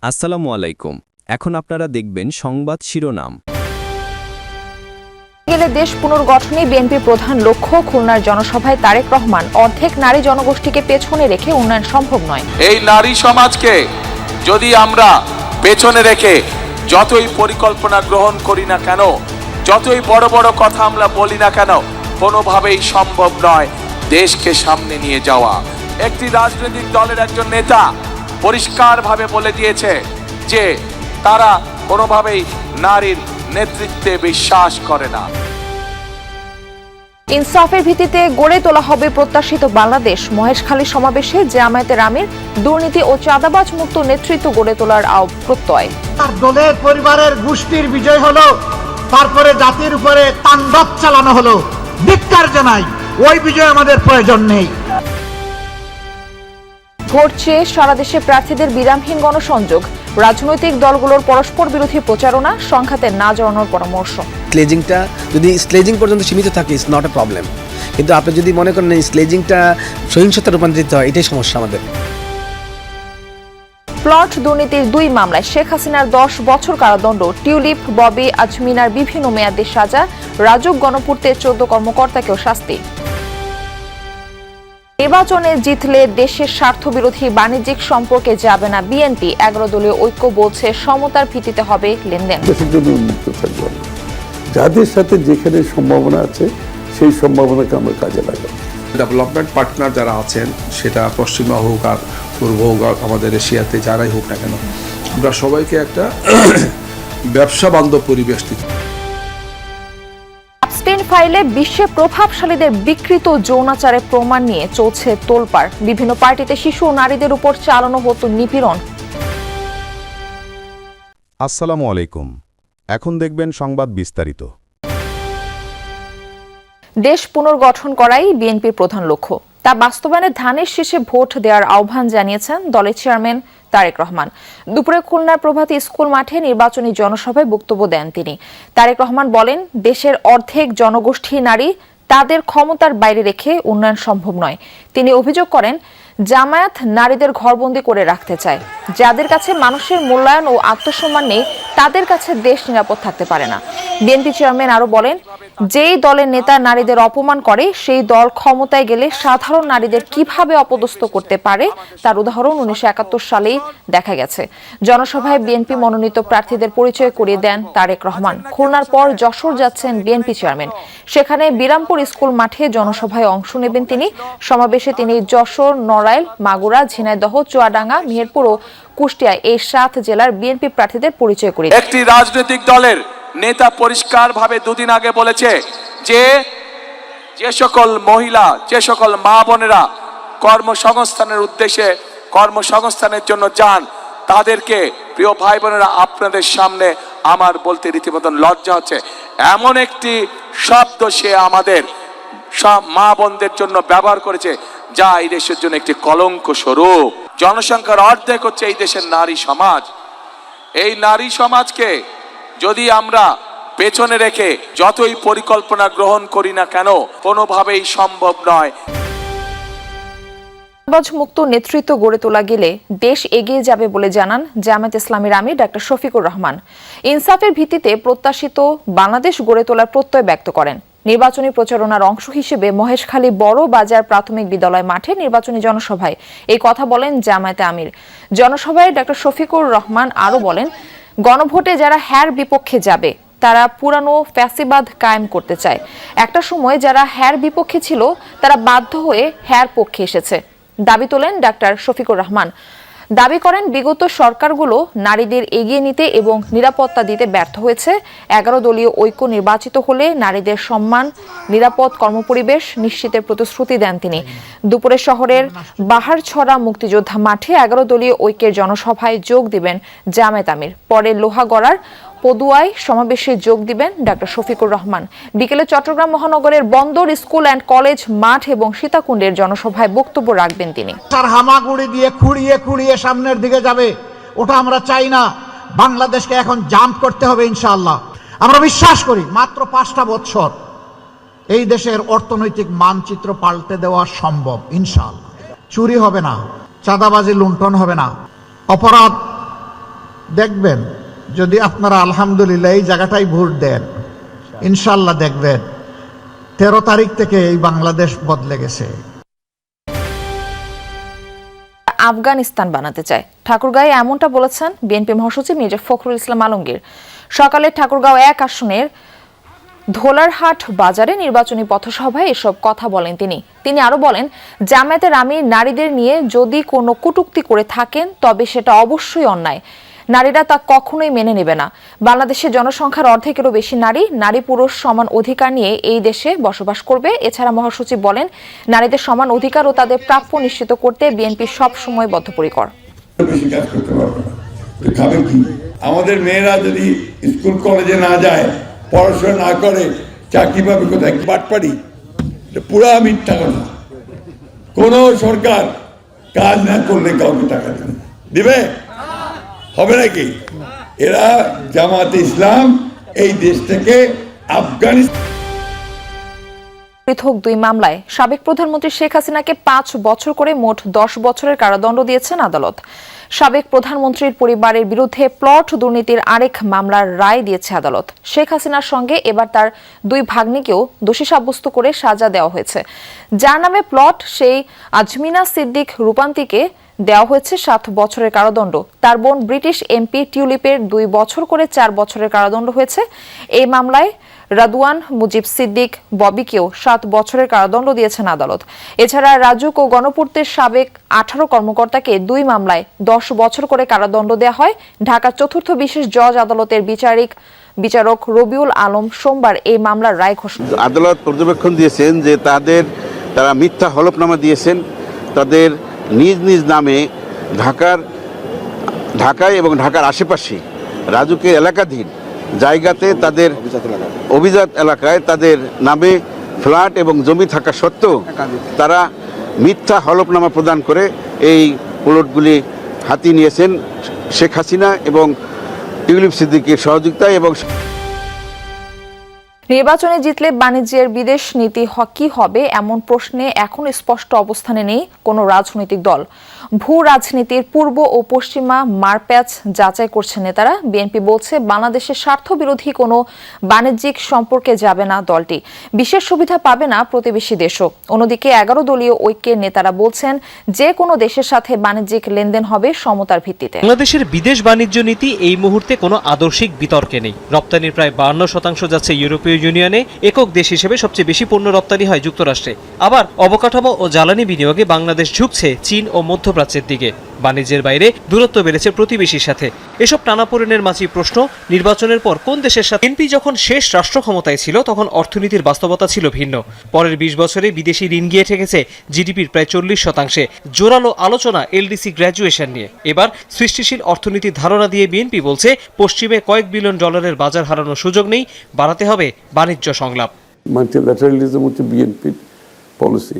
আসসালামু আলাইকুম। এখন আপনারা দেখবেন সংবাদ শিরোনাম। গেলে দেশ পুনর্গঠনে বিএনপির প্রধান লক্ষ্য। খুলনার জনসভায় তারেক রহমান, অর্ধেক নারী জনগোষ্ঠীকে পেছনে রেখে উন্নয়ন সম্ভব নয়। এই নারী সমাজকে যদি আমরা পেছনে রেখে যতই পরিকল্পনা গ্রহণ করি না কেন, যতই বড় বড় কথা আমরা বলি না কেন, কোনোভাবেই সম্ভব নয় দেশকে সামনে নিয়ে যাওয়া। একটি রাজনৈতিক দলের একজন নেতা পরিষ্কারভাবে বলে দিয়েছে যে তারা কোনোভাবেই নারীর নেতৃত্বে বিশ্বাস করে না। ইনসাফের ভিত্তিতে গড়ে তোলা হবে প্রত্যাশিত বাংলাদেশ। মহেশখালী সমাবেশে জামায়াতের আমির দুর্নীতি ও চাঁদাবাজ মুক্ত নেতৃত্ব গড়ে তোলার প্রত্যয়। তার দলের পরিবারের গোষ্ঠীর বিজয় হলো, তারপরে জাতির উপরে তাণ্ডব চালানো হলো। ধিক্কার জানাই, ওই বিজয় আমাদের প্রয়োজন নেই। ভোট চেয়ে সারা দেশে প্রার্থীদের বিরামহীন গণসংযোগ। রাজনৈতিক দলগুলোর পরস্পর বিরোধী প্রচারণা, সংঘাতে না জড়ানোর পরামর্শ। স্লেজিংটা যদি স্লেজিং পর্যন্ত সীমিত থাকে ইটস নট এ প্রবলেম, কিন্তু আপনি যদি মনে করেন এই স্লেজিংটা সহিংসতা রূপান্তরিত হয়, এটাই সমস্যা আমাদের। প্লট দুর্নীতির 2 মামলায় শেখ হাসিনার 10 বছর কারাদণ্ড। টিউলিপ, ববি, আজমিনার বিভিন্ন মেয়াদের সাজা। রাজউক গণপূর্তে 14 কর্মকর্তাকেও শাস্তি। নির্বাচনে জিতলে দেশের স্বার্থবিরোধী বাণিজ্যিক সম্পর্কে যাবে না বিএনপি। 11 দলীয় ঐক্য বলছে সমতার ভিত্তিতে হবে লেনদেন। দেশের জন্য উন্মুক্ত থাকবো, যাদের সাথে যেখানে সম্ভাবনা আছে সেই সম্ভাবনাকে আমরা কাজে লাগাবো। ডেভেলপমেন্ট পার্টনার যারা আছেন, সেটা পশ্চিমা হোক আর পূর্ব হোক, আমাদের এশিয়াতে যারাই হোক না কেন, আমরা সবাইকে একটা ব্যবসা বান্ধব পরিবেশ দিতে। অ্যাবস্টেইন ফাইলে বিশ্বে প্রভাবশালীদের বিকৃত যৌনাচারের প্রমাণ নিয়ে চলছে তোলপাড়। বিভিন্ন পার্টিতে শিশু ও নারীদের উপর চালানো হতো নিপীড়ন। আসসালামু আলাইকুম। এখন দেখবেন সংবাদ বিস্তারিত। দেশ পুনর্গঠন করাই বিএনপির প্রধান লক্ষ্য। তা বাস্তবায়নে ধানের শীষে ভোট দেওয়ার আহ্বান জানিয়েছেন দলের চেয়ারম্যান তারেক রহমান। দুপুরে খুলনার প্রভাতী স্কুল মাঠে নির্বাচনী জনসভায় বক্তব্য দেন তিনি। তারেক রহমান বলেন, দেশের অর্ধেক জনগোষ্ঠী নারী, তাদের ক্ষমতার বাইরে রেখে উন্নয়ন সম্ভব নয়। তিনি অভিযোগ করেন, জামায়াত নারীদের ঘরবন্দি করে রাখতে চায়। যাদের কাছে মানুষের মূল্যায়ন ও আত্মসম্মান নেই, তাদের কাছে দেশ নিরাপদ থাকতে পারে না। বিএনপি চেয়ারম্যান আরো বলেন, যেই দলের নেতা নারীদের অপমান করে, সেই দল ক্ষমতায় গেলে সাধারণ নারীদের কিভাবে অপদস্থ করতে পারে তার উদাহরণ 1971 সালেই দেখা গেছে। জনসভায় বিএনপি মনোনীত প্রার্থীদের পরিচয় করিয়ে দেন তারেক রহমান। খুলনার পর যশোর যাচ্ছেন বিএনপি চেয়ারম্যান। সেখানে বিরামপুর স্কুল মাঠে জনসভায় অংশ নেবেন তিনি। সমাবেশে তিনি যশোর, নড়াইল, মাগুরা, ঝিনাইদহ, চুয়াডাঙ্গা, মেহেরপুর ও কুষ্টিয়া এই 7 জেলার বিএনপি প্রার্থীদের পরিচয় করিয়ে দেন। একটি রাজনৈতিক দলের নেতা পরিষ্কারভাবে দুদিন আগে বলেছে যে সকল মহিলা, যে সকল মা বোনেরা কর্মসংস্থানের উদ্দেশ্যে কর্মসংস্থানের জন্য যান, তাদেরকে প্রিয় ভাই বোনেরা, আপনাদের সামনে আমার বলতে রীতিমতন লজ্জা হচ্ছে, এমন একটি শব্দ সে আমাদের সব মা বোনদের জন্য ব্যবহার করেছে যা এই দেশের জন্য একটি কলঙ্ক স্বরূপ। জনসংখ্যার অর্ধেক হচ্ছে এই দেশের নারী সমাজ। এই নারী সমাজকে যদি আমরা পেছনে রেখে যতই পরিকল্পনা গ্রহণ করি না কেন, কোনোভাবেই সম্ভব নয়। চাঁদাবাজ মুক্ত নেতৃত্ব গড়ে তোলা গেলে দেশ এগিয়ে যাবে বলে জানান জামায়াত ইসলামীর আমির ডক্টর শফিকুর রহমান। ইনসাফের ভিত্তিতে প্রত্যাশিত বাংলাদেশ গড়ে তোলার প্রত্যয় ব্যক্ত করেন। নির্বাচনী প্রচারণার অংশ হিসেবে মহেশখালী বড় বাজার প্রাথমিক বিদ্যালয় মাঠে নির্বাচনী জনসভায় এই কথা বলেন জামায়াতে আমির। জনসভায় ডক্টর শফিকুর রহমান আরো বলেন, গণভোটে যারা হ্যার বিপক্ষে যাবে তারা পুরানো ফ্যাসিবাদ কায়েম করতে চায়। একটা সময় যারা হ্যার বিপক্ষে ছিল তারা বাধ্য হয়ে হ্যার পক্ষে এসেছে। দাবি তোলেন ডক্টর শফিকুর রহমান। দাবি করেন, বিগত সরকারগুলো নারীদের এগিয়ে নিতে এবং নিরাপত্তা দিতে ব্যর্থ হয়েছে। 11 দলীয় ঐক্য নির্বাচিত হলে নারীদের সম্মান, নিরাপদ কর্মপরিবেশ নিশ্চিতের প্রতিশ্রুতি দেন তিনি। দুপুরে শহরের বাহারছড়া মুক্তিযোদ্ধা মাঠে 11 দলীয় ঐক্যের জনসভায় যোগ দিবেন জামায়াত আমির। পরে লোহাগড়ার পদুয়ায় সমাবেশে যোগ দিবেন ডক্টর শফিকুর রহমান। বিকেলে চট্টগ্রাম মহানগরের বন্দর স্কুল অ্যান্ড কলেজ মাঠ এবং সীতাকুণ্ডের জনসভায় বক্তব্য রাখবেন তিনি। তার হামাগুড়ি দিয়ে খুঁড়িয়ে খুঁড়িয়ে সামনের দিকে যাবে, ওটা আমরা চাই না। বাংলাদেশকে এখন জাম্প করতে হবে ইনশাআল্লাহ। আমরা বিশ্বাস করি মাত্র 5টা বছর এই দেশের অর্থনৈতিক মানচিত্র পাল্টে দেওয়া সম্ভব ইনশাআল্লাহ। চুরি হবে না, চাঁদাবাজি লুণ্ঠন হবে না, অপরাধ দেখবেন যদি আপনারা আলহামদুলিল্লাহ এই জায়গাটাই ভোট দেন, ইনশাল্লাহ দেখবেন 13 তারিখ থেকে এই বাংলাদেশ বদলে গেছে। আফগানিস্তান বানাতে চায়, ঠাকুরগাঁয়ে এমনটা বলেছেন বিএনপি মহাসচিব মির্জা ফখরুল ইসলাম আলমগীর। সকালে ঠাকুরগাঁও 1 আসনের ধোলারহাট বাজারে নির্বাচনী পথসভায় এসব কথা বলেন তিনি আরো বলেন, জামায়াতের আমির নারীদের নিয়ে যদি কোনো কটূক্তি করে থাকেন তবে সেটা অবশ্যই অন্যায়, নারীরা তা কখনোই মেনে নেবে না। বাংলাদেশের জনসংখ্যার অর্ধেকেরও বেশি নারী পুরুষ সমান অধিকার নিয়ে এই দেশে বসবাস করবে। এছাড়া মহাসচিব বলেন, নারীদের সমান অধিকার ও তাদের প্রাপ্য নিশ্চিত করতে বিএনপি সব সময় বদ্ধপরিকর। আমাদের মেয়েরা যদি স্কুল কলেজে না যায়, পড়াশোনা না করে, চাকরি পাবে কোথায়? বাটপাড়ি, পুরা মিথ্যা কথা। কোন সরকার কাজ না করলে কাউকে টাকা দিবে? হবে নাকি? এরা জামাতে ইসলাম এই দেশ থেকে আফগানিস্তান। পৃথক 2 মামলায় সাবেক প্রধানমন্ত্রী শেখ হাসিনাকে 5 বছর করে মোট 10 বছরের কারাদণ্ড দিয়েছেন আদালত। সাবেক প্রধানমন্ত্রীর পরিবারের বিরুদ্ধে প্লট দুর্নীতির আরেক মামলার রায় দিয়েছে আদালত। শেখ হাসিনার সঙ্গে এবার তার 2 ভাগ্নিকেও দোষী সাব্যস্ত করে সাজা দেওয়া হয়েছে। যার নামে প্লট সেই আজমিনা সিদ্দিক রূপান্তিকে দেওয়া হয়েছে 7 বছরের কারাদণ্ড। তার বোন ব্রিটিশ এমপি টিউলিপের 2 বছর করে 4 বছরের কারাদণ্ড হয়েছে। এই মামলায় রাদওয়ান মুজিব সিদ্দিক ববিকেও 7 বছরের কারাদণ্ড দিয়েছেন আদালত। এছাড়া রাজুক ও গণপূর্তের সাবেক 18 কর্মকর্তাকে 2 মামলায় 10 বছর করে কারাদণ্ড দেওয়া হয়। ঢাকার 4র্থ বিশেষ জজ আদালতের বিচারক রবিউল আলম সোমবার এই মামলার রায় ঘোষণা। আদালত পর্যবেক্ষণ দিয়েছেন যে তারা মিথ্যা হলফনামা দিয়েছেন, তাদের নিজ নিজ নামে ঢাকায় এবং ঢাকার আশেপাশে রাজুকের এলাকাধীন জায়গাতে তাদের অভিজাত এলাকায় তাদের নামে ফ্ল্যাট এবং জমি থাকা সত্ত্বেও তারা মিথ্যা হলফনামা প্রদান করে এই প্লটগুলি হাতিয়ে নিয়েছেন শেখ হাসিনা এবং টিউলিপ সিদ্দিকের সহযোগিতায়। এবং নির্বাচনে জিতলে বাণিজ্যের বিদেশ নীতি কি হবে এমন প্রশ্নে এখন স্পষ্ট অবস্থানে নেই কোনো রাজনৈতিক দল। ভূ রাজনীতির পূর্ব ও পশ্চিমা মারপ্যাচ যাচাই করছে নেতারা। বিএনপি বলছে বাংলাদেশের স্বার্থ বিরোধী কোনো বাণিজ্যিক সম্পর্কে যাবে না দলটি, বিশেষ সুবিধা পাবে না প্রতিবেশী দেশও। অন্যদিকে 11 দলীয় ঐক্যের নেতারা বলছেন যে কোনো দেশের সাথে বাণিজ্যিক লেনদেন হবে সমতার ভিত্তিতে। বাংলাদেশের বিদেশ বাণিজ্য নীতি এই মুহূর্তে কোনো আদর্শিক বিতর্কে নেই। রপ্তানির প্রায় 52% যাচ্ছে ইউরোপীয় ইউনিয়নে, একক দেশ হিসেবে সবচেয়ে বেশি পণ্য রপ্তানি হয় যুক্তরাষ্ট্রে। আবার অবকাঠামো ও জ্বালানি বিনিয়োগে বাংলাদেশ ঝুঁকছে চীন ও মধ্যপ্রাচ্যের দিকে। বাণিজ্যের বাইরে দূরত্ব বেড়েছে প্রতিবেশীর সাথে। এসব টানাপোড়েনের মাঝে প্রশ্ন, নির্বাচনের পর কোন দেশের সাথে? বিএনপি যখন শেষ রাষ্ট্র ক্ষমতায় ছিল তখন অর্থনীতির বাস্তবতা ছিল ভিন্ন। পরের 20 বছরে বিদেশি ঋণ গিয়ে ঠেকেছে জিডিপির প্রায় 40%। জোরালো আলোচনা এলডিসি গ্র্যাজুয়েশন নিয়ে। এবার সৃষ্টিশীল অর্থনীতির ধারণা দিয়ে বিএনপি বলছে পশ্চিমে কয়েক বিলিয়ন ডলারের বাজার হারানোর সুযোগ নেই, বাড়াতে হবে বাণিজ্য সংলাপ। মাল্টিল্যাটারালিজম হচ্ছে বিএনপির পলিসি।